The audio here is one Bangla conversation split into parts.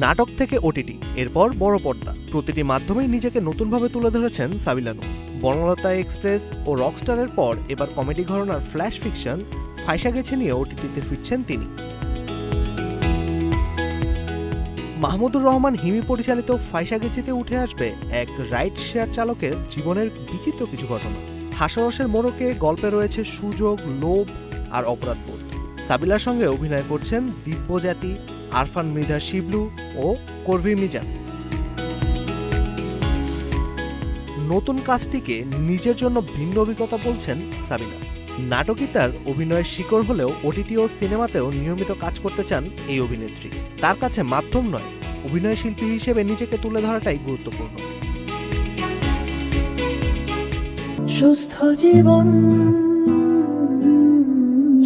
নাটক থেকে ওটিটি, এরপর বড় পর্দা, প্রতিটি মাধ্যমেই নিজেকে নতুনভাবে তুলে ধরেছেন সাবিলা নূর। বনলতা এক্সপ্রেস ও রকস্টারের পর এবার কমেডি ঘরানার ফ্ল্যাশ ফিকশন ফাইসা গেছে নিয়ে ওটিটিতে ফিরছেন তিনি। মাহমুদুর রহমান হিমি পরিচালিত ফাইসা গেছিতে উঠে আসবে এক রাইড শেয়ার চালকের জীবনের বিচিত্র কিছু ঘটনা। হাস্যরসের মোড়কে গল্পে রয়েছে সুযোগ, লোভ আর অপরাধবোধ। সাবিলার সঙ্গে অভিনয় করছেন দিব্যজ্যোতি, আরফান মৃধা শিবলু ও করভি মিজান। নতুন কাজটিকে নিজের জন্য ভিন্ন অভিজ্ঞতা বলছেন সাবিলা। নাটকই তার অভিনয়ের শিকড় হলেও ওটিটি ও সিনেমাতেও নিয়মিত কাজ করতে চান এই অভিনেত্রী। তার কাছে মাধ্যম নয়, অভিনয় শিল্পী হিসেবে নিজেকে তুলে ধরাটাই গুরুত্বপূর্ণ। সুস্থ জীবন,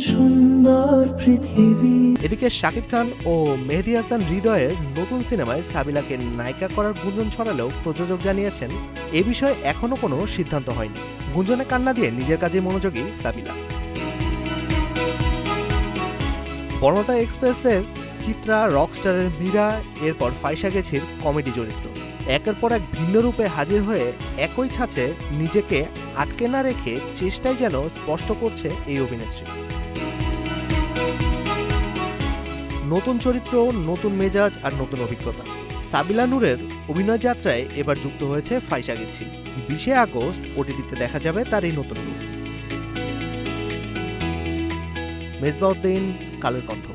সুন্দর পৃথিবী। এদিকে শাকিব খান ও মেহেদী হাসান হৃদয়ের নতুন সিনেমায় সাবিলাকে নায়িকা করার গুঞ্জন ছড়ালেও প্রযোজক জানিয়েছেন এ বিষয়ে এখনো কোনো সিদ্ধান্ত হয়নি। গুঞ্জনে কান্না দিয়ে নিজের কাজে মনোযোগী সাবিলা। বনলতা এক্সপ্রেসের চিত্রা, রকস্টারের মীরা, এরপর ফাইসা গেছির কমেডি চরিত্র একের পর এক ভিন্ন রূপে হাজির হয়ে একই ছাঁচে নিজেকে আটকে না রেখে চেষ্টায় যেন স্পষ্ট করছে এই অভিনেত্রী। নতুন চরিত্র, নতুন মেজাজ আর নতুন অভিজ্ঞতা। সাবিলা নূরের অভিনয় যাত্রায় এবার যুক্ত হয়েছে ফাইসা গেছি। 20 আগস্ট ওটিটিতে দেখা যাবে তার এই নতুন রূপ। মেজবাউদ্দিন, কালের কণ্ঠ।